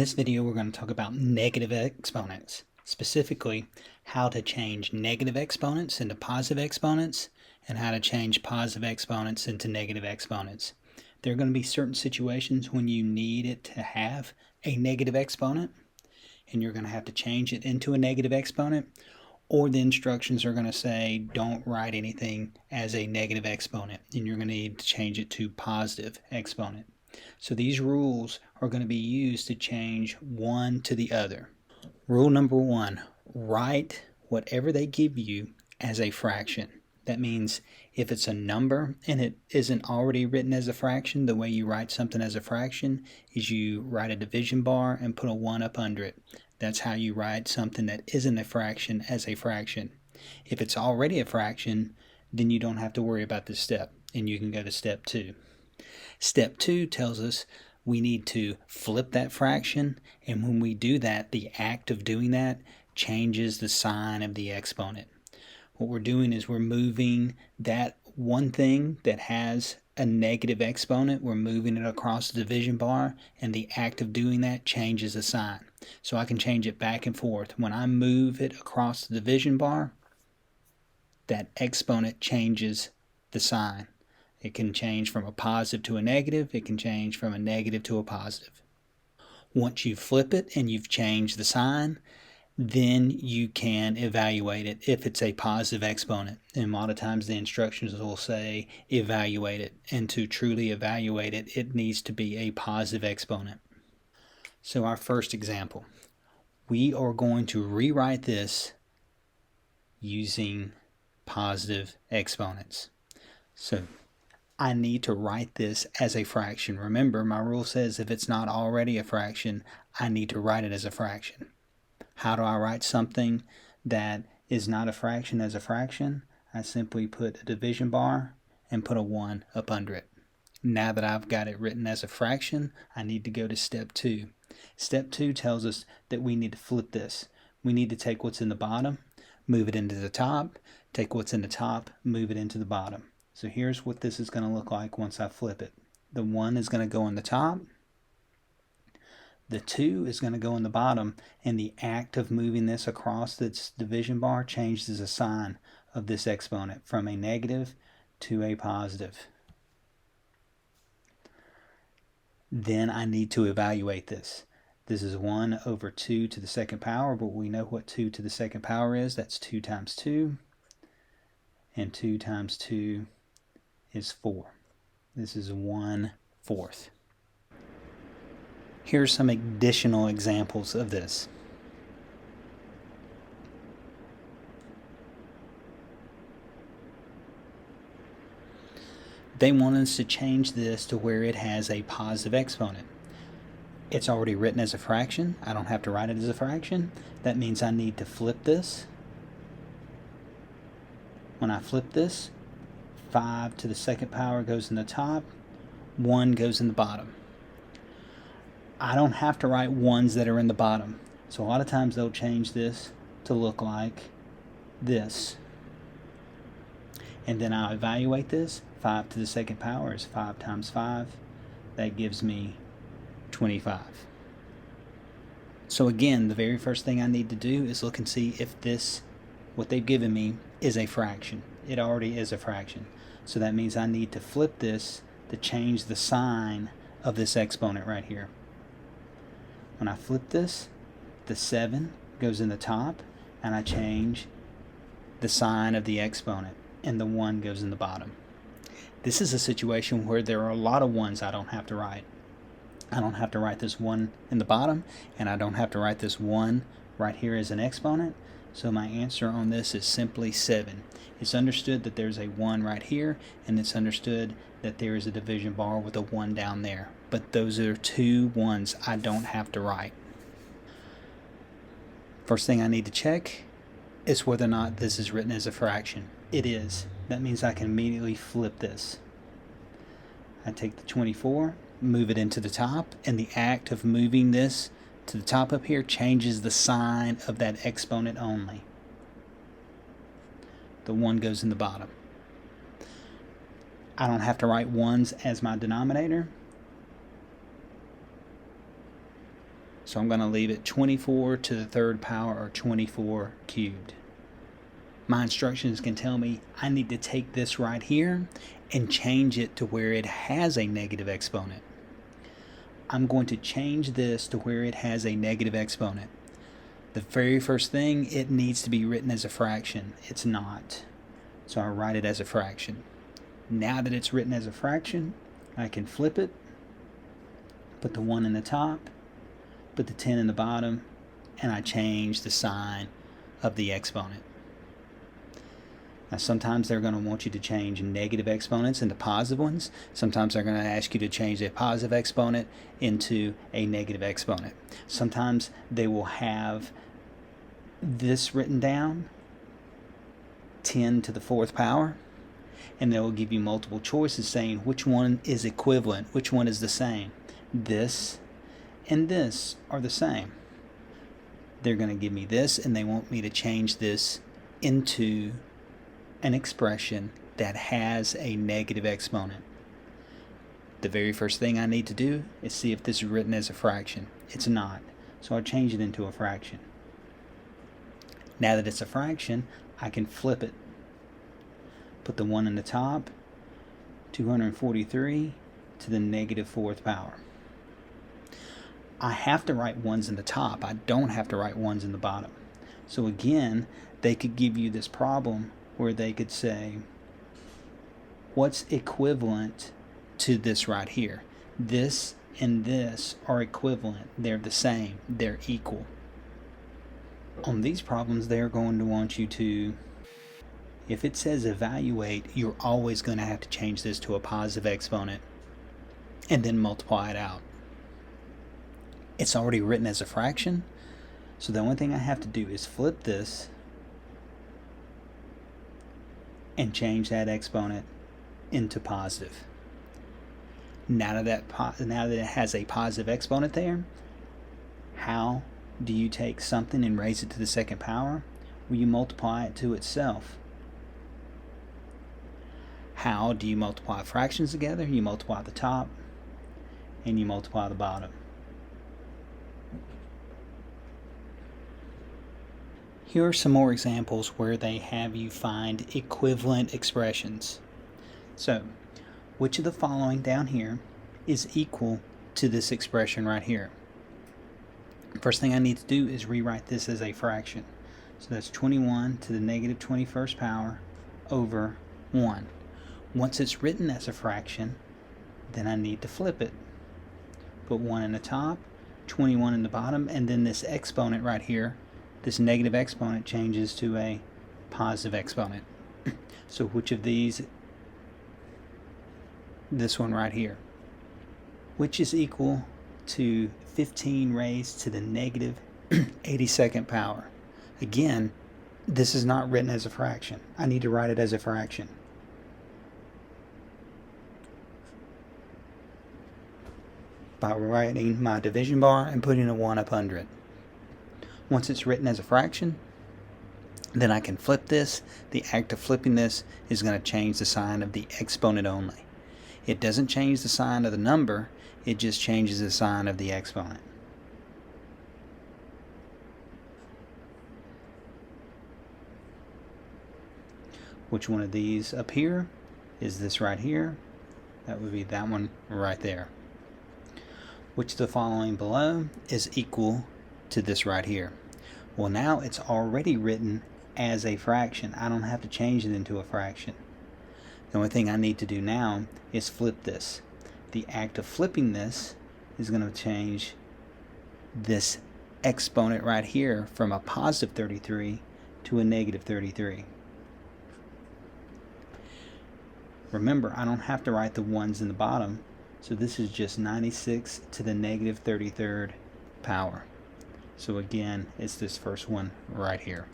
this video, we're going to talk about negative exponents, specifically how to change negative exponents into positive exponents and how to change positive exponents into negative exponents. There are going to be certain situations when you need it to have a negative exponent and you're going to have to change it into a negative exponent, or the instructions are going to say don't write anything as a negative exponent and you're going to need to change it to positive exponent. So these rules are going to be used to change one to the other. Rule number one, write whatever they give you as a fraction. That means if it's a number and it isn't already written as a fraction, the way you write something as a fraction is you write a division bar and put a 1 up under it. That's how you write something that isn't a fraction as a fraction. If it's already a fraction, then you don't have to worry about this step and you can go to step 2. Step 2 tells us we need to flip that fraction, and when we do that, the act of doing that changes the sign of the exponent. What we're doing is we're moving that one thing that has a negative exponent, we're moving it across the division bar, and the act of doing that changes the sign. So I can change it back and forth. When I move it across the division bar, that exponent changes the sign. It can change from a positive to a negative. It can change from a negative to a positive. Once you flip it and you've changed the sign, then you can evaluate it if it's a positive exponent. And a lot of times the instructions will say evaluate it. And to truly evaluate it, it needs to be a positive exponent. So our first example, we are going to rewrite this using positive exponents. So I need to write this as a fraction. Remember, my rule says if it's not already a fraction, I need to write it as a fraction. How do I write something that is not a fraction as a fraction? I simply put a division bar and put a 1 up under it. Now that I've got it written as a fraction, I need to go to step 2. Step 2 tells us that we need to flip this. We need to take what's in the bottom, move it into the top, take what's in the top, move it into the bottom. So here's what this is going to look like once I flip it. The 1 is going to go in the top. The 2 is going to go in the bottom. And the act of moving this across this division bar changes the sign of this exponent from a negative to a positive. Then I need to evaluate this. This is 1 over 2 to the second power, but we know what 2 to the second power is. That's 2 times 2. And 2 times 2 is 4. This is 1/4. Here's some additional examples of this. They want us to change this to where it has a positive exponent. It's already written as a fraction. I don't have to write it as a fraction. That means I need to flip this. When I flip this, 5 to the second power goes in the top, 1 goes in the bottom. I don't have to write 1s that are in the bottom. So a lot of times they'll change this to look like this. And then I'll evaluate this. 5 to the second power is 5 times 5. That gives me 25. So again, the very first thing I need to do is look and see if this, what they've given me, is a fraction. It already is a fraction. So that means I need to flip this to change the sign of this exponent right here. When I flip this, the 7 goes in the top, and I change the sign of the exponent, and the 1 goes in the bottom. This is a situation where there are a lot of 1s I don't have to write. I don't have to write this 1 in the bottom, and I don't have to write this 1 right here as an exponent. So my answer on this is simply 7. It's understood that there's a 1 right here, and it's understood that there is a division bar with a 1 down there. But those are 2 1s I don't have to write. First thing I need to check is whether or not this is written as a fraction. It is. That means I can immediately flip this. I take the 24, move it into the top, and the act of moving this to the top up here changes the sign of that exponent only. The 1 goes in the bottom. I don't have to write 1s as my denominator. So I'm going to leave it 24 to the third power, or 24 cubed. My instructions can tell me I need to take this right here and change it to where it has a negative exponent. I'm going to change this to where it has a negative exponent. The very first thing, it needs to be written as a fraction. It's not. So I write it as a fraction. Now that it's written as a fraction, I can flip it, put the 1 in the top, put the 10 in the bottom, and I change the sign of the exponent. Now sometimes they're going to want you to change negative exponents into positive ones. Sometimes they're going to ask you to change a positive exponent into a negative exponent. Sometimes they will have this written down, 10 to the fourth power, and they will give you multiple choices saying which one is equivalent, which one is the same. This and this are the same. They're going to give me this, and they want me to change this into an expression that has a negative exponent. The very first thing I need to do is see if this is written as a fraction. It's not, so I change it into a fraction. Now that it's a fraction, I can flip it. Put the 1 in the top, 243 to the negative fourth power. I have to write ones in the top. I don't have to write ones in the bottom. So again, they could give you this problem where they could say, what's equivalent to this right here? This and this are equivalent. They're the same. They're equal. On these problems, they're going to want you to, if it says evaluate, you're always going to have to change this to a positive exponent and then multiply it out. It's already written as a fraction, so the only thing I have to do is flip this and change that exponent into positive. Now that it has a positive exponent there, how do you take something and raise it to the second power? Well, you multiply it to itself. How do you multiply fractions together? You multiply the top and you multiply the bottom. Here are some more examples where they have you find equivalent expressions. So, which of the following down here is equal to this expression right here? First thing I need to do is rewrite this as a fraction. So that's 21 to the negative 21st power over 1. Once it's written as a fraction, then I need to flip it. Put 1 in the top, 21 in the bottom, and then this exponent right here, this negative exponent, changes to a positive exponent. So which of these? This one right here. Which is equal to 15 raised to the negative 82nd power? Again, this is not written as a fraction. I need to write it as a fraction. By writing my division bar and putting a 1 up under it. Once it's written as a fraction, then I can flip this. The act of flipping this is going to change the sign of the exponent only. It doesn't change the sign of the number, it just changes the sign of the exponent. Which one of these up here is this right here? That would be that one right there. Which of the following below is equal to this right here? Well, now it's already written as a fraction. I don't have to change it into a fraction. The only thing I need to do now is flip this. The act of flipping this is going to change this exponent right here from a positive 33 to a negative 33. Remember, I don't have to write the ones in the bottom, so this is just 96 to the negative 33rd power. So again, it's this first one right here.